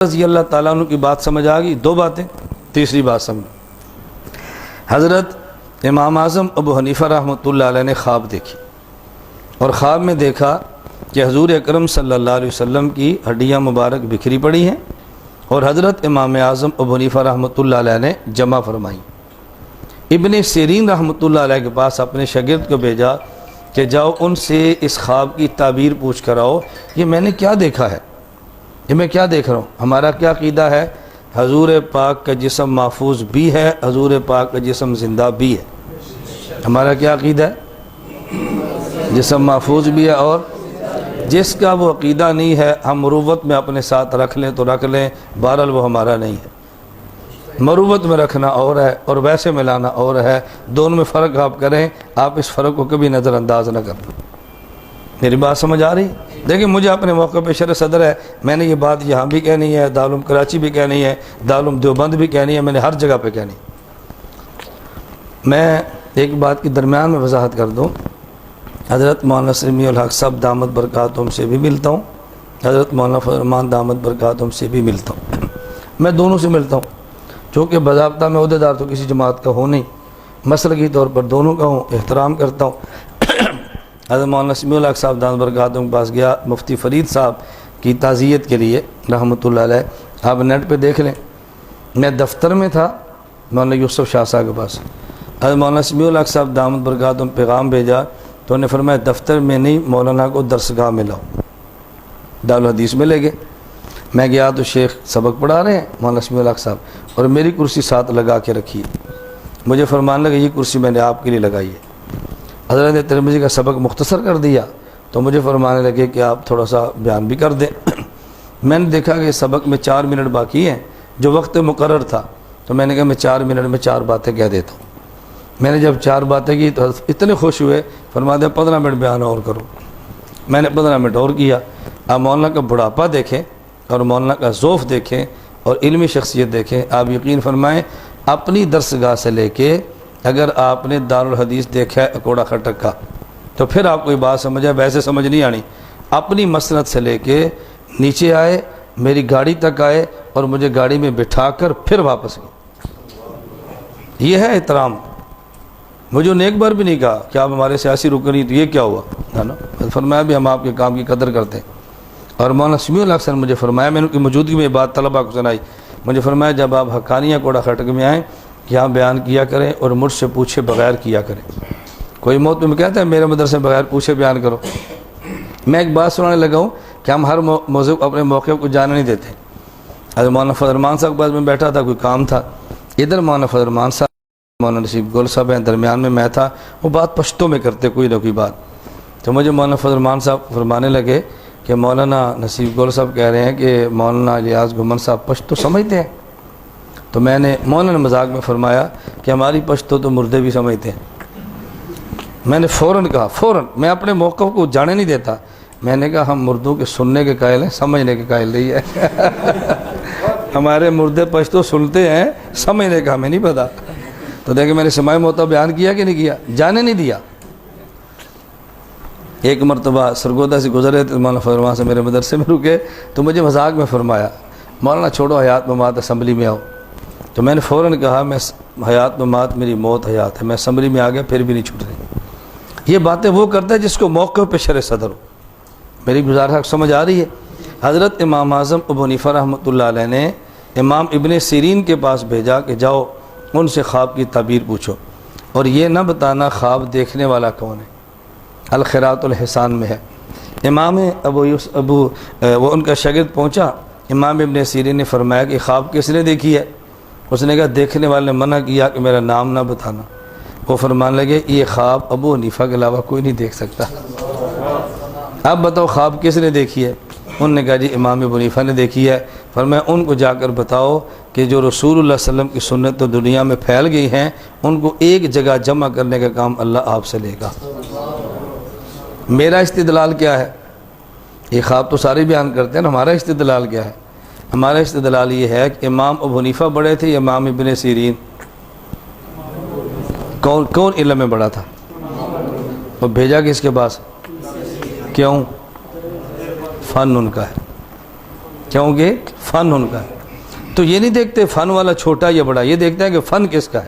رضی اللہ تعالیٰ عنہ کی بات سمجھ آ گئی. دو باتیں. تیسری بات سمجھ. حضرت امام اعظم ابو حنیفہ رحمۃ اللہ علیہ نے خواب دیکھی اور خواب میں دیکھا کہ حضور اکرم صلی اللہ علیہ وسلم کی ہڈیاں مبارک بکھری پڑی ہیں اور حضرت امام اعظم ابو حنیفہ رحمۃ اللہ علیہ نے جمع فرمائی. ابن سیرین رحمۃ اللہ علیہ کے پاس اپنے شاگرد کو بھیجا کہ جاؤ ان سے اس خواب کی تعبیر پوچھ کر آؤ, یہ میں نے کیا دیکھا ہے, یہ میں کیا دیکھ رہا ہوں, ہمارا کیا عقیدہ ہے. حضور پاک کا جسم محفوظ بھی ہے, حضور پاک کا جسم زندہ بھی ہے. ہمارا کیا عقیدہ ہے؟ جسم محفوظ بھی ہے, اور جس کا وہ عقیدہ نہیں ہے ہم مروت میں اپنے ساتھ رکھ لیں تو رکھ لیں, بہرحال وہ ہمارا نہیں ہے. مروت میں رکھنا اور ہے اور ویسے ملانا اور ہے, دونوں میں فرق آپ کریں. آپ اس فرق کو کبھی نظر انداز نہ کریں. میری بات سمجھ آ رہی؟ دیکھیں مجھے اپنے موقع پہ شرع صدر ہے, میں نے یہ بات یہاں بھی کہنی ہے, دارالعلوم کراچی بھی کہنی ہے, دارالعلوم دیوبند بھی کہنی ہے, میں نے ہر جگہ پہ کہنی. میں ایک بات کی درمیان میں وضاحت کر دوں. حضرت مولانا سمیع الحق صاحب دامت برکاتہم سے بھی ملتا ہوں, حضرت مولانا فضل الرحمان دامت برکاتہم سے بھی ملتا ہوں. میں دونوں سے ملتا ہوں, چونکہ باضابطہ میں عہدیدار تو کسی جماعت کا ہوں نہیں, مسلکی طور پر دونوں کا ہوں, احترام کرتا ہوں. حضرت مولانا سمیع الحق صاحب دامت برکاتہم کے پاس گیا مفتی فرید صاحب کی تعزیت کے لیے رحمۃ اللہ علیہ. آپ نیٹ پہ دیکھ لیں, میں دفتر میں تھا مولانا یوسف شاہ صاحب کے پاس. حضرت مولانا سمیع الحق صاحب دامت برکاتہم پیغام بھیجا تو انہوں نے فرمایا دفتر میں نہیں, مولانا کو درسگاہ میں لاؤ. دارالحدیث میں لے گئے. میں گیا تو شیخ سبق پڑھا رہے ہیں مولانا سمیع الحق صاحب, اور میری کرسی ساتھ لگا کے رکھی. مجھے فرمانے لگا یہ کرسی میں نے آپ کے لیے لگائی ہے. حضرت نے ترمذی کا سبق مختصر کر دیا تو مجھے فرمانے لگے کہ آپ تھوڑا سا بیان بھی کر دیں. میں نے دیکھا کہ سبق میں 4 منٹ باقی ہیں جو وقت مقرر تھا, تو میں نے کہا میں 4 منٹ میں 4 باتیں کہہ دیتا ہوں. میں نے جب 4 باتیں کی تو اتنے خوش ہوئے, فرما دیا 15 منٹ بیان اور کرو. میں نے 15 منٹ اور کیا. آپ مولانا کا بڑھاپا دیکھیں اور مولانا کا ذوف دیکھیں اور علمی شخصیت دیکھیں. آپ یقین فرمائیں اپنی درسگاہ سے لے کے اگر آپ نے دارالحدیث دیکھا ہے اکوڑا خٹک کا تو پھر آپ کوئی بات سمجھے, ویسے سمجھ نہیں آنی. اپنی مسند سے لے کے نیچے آئے, میری گاڑی تک آئے اور مجھے گاڑی میں بٹھا کر پھر واپس گئے. یہ ہے احترام. مجھے نے ایک بار بھی نہیں کہا کہ آپ ہمارے سیاسی رکن نہیں, تو یہ کیا ہوا ہے نا. فرمایا بھی ہم آپ کے کام کی قدر کرتے ہیں. اور مولانا سمیع الحق صاحب نے مجھے فرمایا, میں نے ان کی موجودگی میں بات طلباء کو سنائی, مجھے فرمایا جب آپ حقانیہ کوڑا خٹک میں آئیں یہاں بیان کیا کریں اور مجھ سے پوچھے بغیر کیا کریں. کوئی موت میں کہتا ہے میرے مدرسے بغیر پوچھے بیان کرو. میں ایک بات سنانے لگا ہوں کہ ہم ہر موضوع اپنے موقع کو جانے نہیں دیتے. حضرت مولانا فضل الرحمان صاحب کے پاس میں بیٹھا تھا, کوئی کام تھا, ادھر مولانا فضل الرحمان صاحب مولانا نصیب گل صاحب ہیں, درمیان میں تھا. وہ بات پشتوں میں کرتے کوئی نہ کوئی بات. تو مجھے مولانا فضل الرحمان صاحب فرمانے لگے کہ مولانا نصیب گل صاحب کہہ رہے ہیں کہ مولانا الیاس گھمن صاحب پشتو سمجھتے ہیں. تو میں نے مولانا مذاق میں فرمایا کہ ہماری پشتو تو مردے بھی سمجھتے ہیں. میں نے فوراً کہا, فوراً, میں اپنے موقع کو جانے نہیں دیتا. میں نے کہا ہم مردوں کے سننے کے قائل ہیں, سمجھنے کے قائل نہیں ہے. ہمارے مردے پشتو سنتے ہیں, سمجھنے کا ہمیں نہیں پتا. تو دیکھیں میں نے سماعی موتا بیان کیا کہ نہیں کیا, جانے نہیں دیا. ایک مرتبہ سرگودا سے گزرے تو مولانا فضل الرحمان سے میرے مدرسے میں رکے تو مجھے مذاق میں فرمایا مولانا چھوڑو حیات ممات اسمبلی میں آؤ. تو میں نے فوراً کہا میں حیات ممات میری موت حیات ہے, میں اسمبلی میں آ گیا پھر بھی نہیں چھوٹ رہی. یہ باتیں وہ کرتا ہے جس کو موقع پہ شرع صدر ہو. میری گزارش سمجھ آ رہی ہے. حضرت امام اعظم ابو حنیفہ رحمۃ اللہ علیہ نے امام ابن سیرین کے پاس بھیجا کہ جاؤ ان سے خواب کی تعبیر پوچھو اور یہ نہ بتانا خواب دیکھنے والا کون ہے. الخیرات الحسان میں ہے. امام وہ ان کا شاگرد پہنچا, امام ابن سیرین نے فرمایا کہ خواب کس نے دیکھی ہے. اس نے کہا دیکھنے والے نے منع کیا کہ میرا نام نہ بتانا. وہ فرمانے لگے یہ خواب ابو حنیفہ کے علاوہ کوئی نہیں دیکھ سکتا. اب بتاؤ خواب کس نے دیکھی ہے. انہوں نے کہا جی امام ابو حنیفہ نے دیکھی ہے. فرمایا ان کو جا کر بتاؤ کہ جو رسول اللہ صلی اللہ علیہ وسلم کی سنت تو دنیا میں پھیل گئی ہیں ان کو ایک جگہ جمع کرنے کا کام اللہ آپ سے لے گا. میرا استدلال کیا ہے؟ یہ خواب تو سارے بیان کرتے ہیں, ہمارا استدلال کیا ہے؟ ہمارا استدلال یہ ہے کہ امام ابو حنیفہ بڑے تھے یا امام ابن سیرین؟ کون علم میں بڑا تھا؟ اور بھیجا کس کے پاس؟ کیوں؟ فن ان کا ہے. کیونکہ فن ان کا ہے. تو یہ نہیں دیکھتے فن والا چھوٹا یا بڑا، یہ دیکھتے ہیں کہ فن کس کا ہے.